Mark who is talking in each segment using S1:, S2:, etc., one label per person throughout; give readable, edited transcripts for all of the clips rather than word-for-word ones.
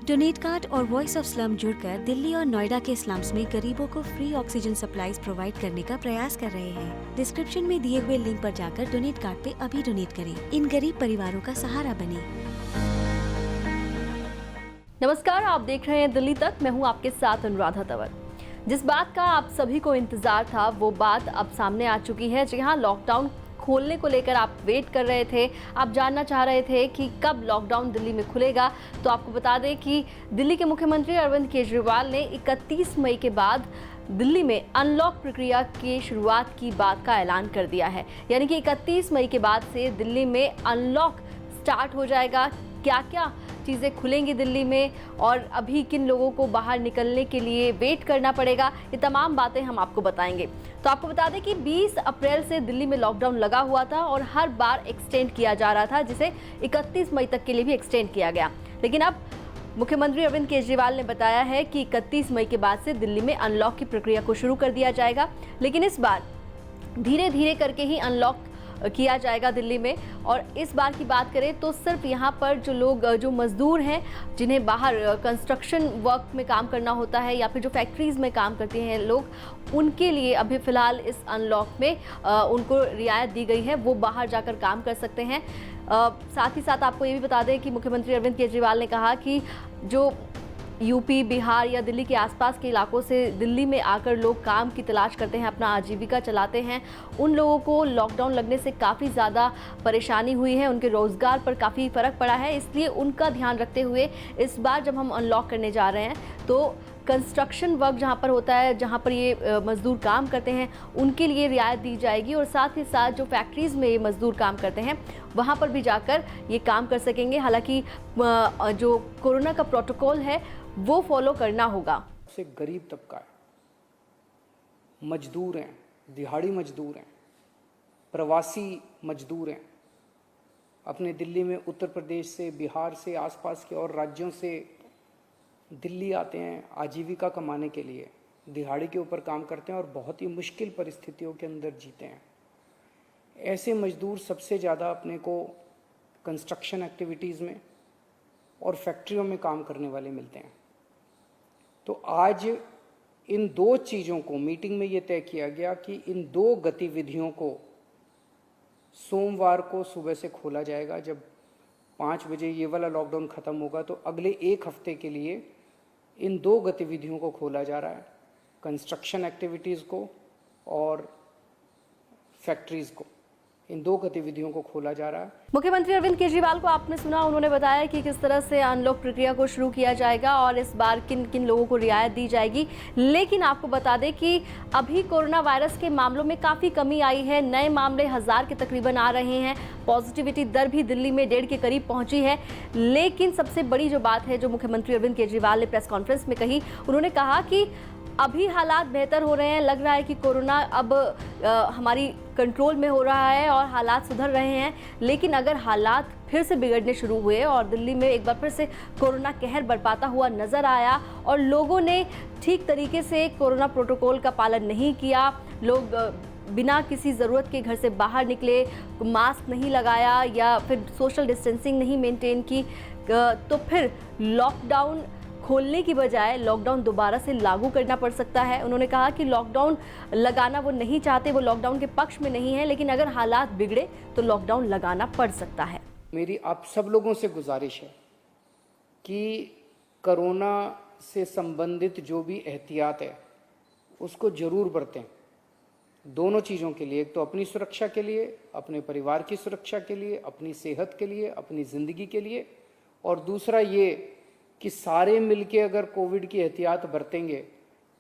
S1: Donate card और voice of slum जुड़कर दिल्ली और नोएडा के स्लम्स में गरीबों को फ्री ऑक्सीजन सप्लाईज प्रोवाइड करने का प्रयास कर रहे हैं। डिस्क्रिप्शन में दिए हुए लिंक पर जाकर डोनेट कार्ड पे अभी डोनेट करें। इन गरीब परिवारों का सहारा बने।
S2: नमस्कार, आप देख रहे हैं दिल्ली तक। मैं हूं आपके साथ अनुराधा तंवर। जिस बात का आप सभी को इंतजार था वो बात अब सामने आ चुकी है। जी हां, लॉकडाउन खोलने को लेकर आप वेट कर रहे थे, आप जानना चाह रहे थे कि कब लॉकडाउन दिल्ली में खुलेगा। तो आपको बता दें कि दिल्ली के मुख्यमंत्री अरविंद केजरीवाल ने 31 मई के बाद दिल्ली में अनलॉक प्रक्रिया की शुरुआत की बात का ऐलान कर दिया है। यानी कि 31 मई के बाद से दिल्ली में अनलॉक स्टार्ट हो जाएगा। क्या क्या चीज़ें खुलेंगी दिल्ली में और अभी किन लोगों को बाहर निकलने के लिए वेट करना पड़ेगा, ये तमाम बातें हम आपको बताएंगे। तो आपको बता दें कि 20 अप्रैल से दिल्ली में लॉकडाउन लगा हुआ था और हर बार एक्सटेंड किया जा रहा था, जिसे 31 मई तक के लिए भी एक्सटेंड किया गया। लेकिन अब मुख्यमंत्री अरविंद केजरीवाल ने बताया है कि 31 मई के बाद से दिल्ली में अनलॉक की प्रक्रिया को शुरू कर दिया जाएगा। लेकिन इस बार धीरे धीरे करके ही अनलॉक किया जाएगा दिल्ली में। और इस बार की बात करें तो सिर्फ यहाँ पर जो मजदूर हैं, जिन्हें बाहर कंस्ट्रक्शन वर्क में काम करना होता है या फिर जो फैक्ट्रीज़ में काम करते हैं लोग, उनके लिए अभी फ़िलहाल इस अनलॉक में उनको रियायत दी गई है, वो बाहर जाकर काम कर सकते हैं। साथ ही साथ आपको ये भी बता दें कि मुख्यमंत्री अरविंद केजरीवाल ने कहा कि जो यूपी, बिहार या दिल्ली के आसपास के इलाकों से दिल्ली में आकर लोग काम की तलाश करते हैं, अपना आजीविका चलाते हैं, उन लोगों को लॉकडाउन लगने से काफ़ी ज़्यादा परेशानी हुई है, उनके रोज़गार पर काफ़ी फ़र्क पड़ा है। इसलिए उनका ध्यान रखते हुए इस बार जब हम अनलॉक करने जा रहे हैं तो कंस्ट्रक्शन वर्क जहाँ पर होता है, जहाँ पर ये मज़दूर काम करते हैं, उनके लिए रियायत दी जाएगी। और साथ ही साथ जो फैक्ट्रीज़ में ये मज़दूर काम करते हैं वहाँ पर भी जाकर ये काम कर सकेंगे। हालांकि जो कोरोना का प्रोटोकॉल है वो फॉलो करना होगा।
S3: से गरीब तबका है, मजदूर हैं, दिहाड़ी मजदूर हैं, प्रवासी मजदूर हैं, अपने दिल्ली में उत्तर प्रदेश से, बिहार से, आसपास के और राज्यों से दिल्ली आते हैं आजीविका कमाने के लिए, दिहाड़ी के ऊपर काम करते हैं और बहुत ही मुश्किल परिस्थितियों के अंदर जीते हैं। ऐसे मजदूर सबसे ज़्यादा अपने को कंस्ट्रक्शन एक्टिविटीज़ में और फैक्ट्रियों में काम करने वाले मिलते हैं। तो आज इन दो चीज़ों को मीटिंग में ये तय किया गया कि इन दो गतिविधियों को सोमवार को सुबह से खोला जाएगा। जब 5 बजे ये वाला लॉकडाउन ख़त्म होगा तो अगले 1 हफ्ते के लिए इन दो गतिविधियों को खोला जा रहा है, कंस्ट्रक्शन एक्टिविटीज़ को और फैक्ट्रीज़ को। इन दो गतिविधियों को खोला जा रहा है।
S2: मुख्यमंत्री अरविंद केजरीवाल को आपने सुना, उन्होंने बताया कि किस तरह से अनलॉक प्रक्रिया को शुरू किया जाएगा और इस बार किन किन लोगों को रियायत दी जाएगी। लेकिन आपको बता दें कि अभी कोरोना वायरस के मामलों में काफ़ी कमी आई है। नए मामले 1000 के तकरीबन आ रहे हैं। पॉजिटिविटी दर भी दिल्ली में 1.5 के करीब पहुंची है। लेकिन सबसे बड़ी जो बात है जो मुख्यमंत्री अरविंद केजरीवाल ने प्रेस कॉन्फ्रेंस में कही, उन्होंने कहा कि अभी हालात बेहतर हो रहे हैं। लग रहा है कि कोरोना अब हमारी कंट्रोल में हो रहा है और हालात सुधर रहे हैं। लेकिन अगर हालात फिर से बिगड़ने शुरू हुए और दिल्ली में एक बार फिर से कोरोना कहर बरपाता हुआ नज़र आया और लोगों ने ठीक तरीके से कोरोना प्रोटोकॉल का पालन नहीं किया, लोग बिना किसी ज़रूरत के घर से बाहर निकले, मास्क नहीं लगाया या फिर सोशल डिस्टेंसिंग नहीं मेंटेन की, तो फिर लॉकडाउन खोलने की बजाय लॉकडाउन दोबारा से लागू करना पड़ सकता है। उन्होंने कहा कि लॉकडाउन लगाना वो नहीं चाहते, वो लॉकडाउन के पक्ष में नहीं है, लेकिन अगर हालात बिगड़े तो लॉकडाउन लगाना पड़ सकता है।
S3: मेरी आप सब लोगों से गुजारिश है कि कोरोना से संबंधित जो भी एहतियात है उसको ज़रूर बरतें। दोनों चीज़ों के लिए, एक तो अपनी सुरक्षा के लिए, अपने परिवार की सुरक्षा के लिए, अपनी सेहत के लिए, अपनी ज़िंदगी के लिए, और दूसरा ये कि सारे मिलके अगर कोविड की एहतियात बरतेंगे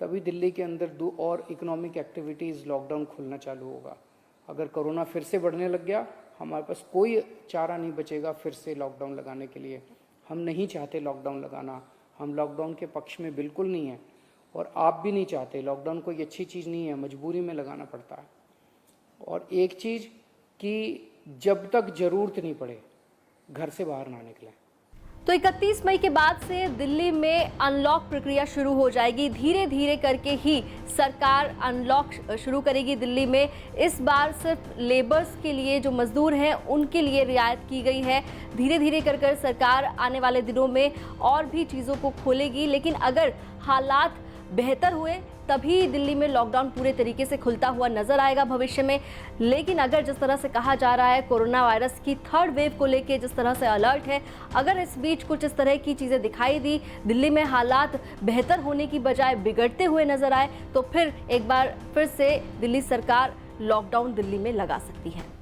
S3: तभी दिल्ली के अंदर दो और इकोनॉमिक एक्टिविटीज़ लॉकडाउन खुलना चालू होगा। अगर कोरोना फिर से बढ़ने लग गया, हमारे पास कोई चारा नहीं बचेगा फिर से लॉकडाउन लगाने के लिए। हम नहीं चाहते लॉकडाउन लगाना, हम लॉकडाउन के पक्ष में बिल्कुल नहीं है और आप भी नहीं चाहते। लॉकडाउन कोई अच्छी चीज़ नहीं है, मजबूरी में लगाना पड़ता है। और एक चीज़ कि जब तक ज़रूरत नहीं पड़े घर से बाहर ना निकलें।
S2: तो 31 मई के बाद से दिल्ली में अनलॉक प्रक्रिया शुरू हो जाएगी। धीरे धीरे करके ही सरकार अनलॉक शुरू करेगी दिल्ली में। इस बार सिर्फ लेबर्स के लिए, जो मजदूर हैं, उनके लिए रियायत की गई है। धीरे धीरे कर सरकार आने वाले दिनों में और भी चीज़ों को खोलेगी, लेकिन अगर हालात बेहतर हुए तभी दिल्ली में लॉकडाउन पूरे तरीके से खुलता हुआ नजर आएगा भविष्य में। लेकिन अगर जिस तरह से कहा जा रहा है कोरोना वायरस की थर्ड वेव को लेके जिस तरह से अलर्ट है, अगर इस बीच कुछ इस तरह की चीज़ें दिखाई दी, दिल्ली में हालात बेहतर होने की बजाय बिगड़ते हुए नजर आए, तो फिर एक बार फिर से दिल्ली सरकार लॉकडाउन दिल्ली में लगा सकती है।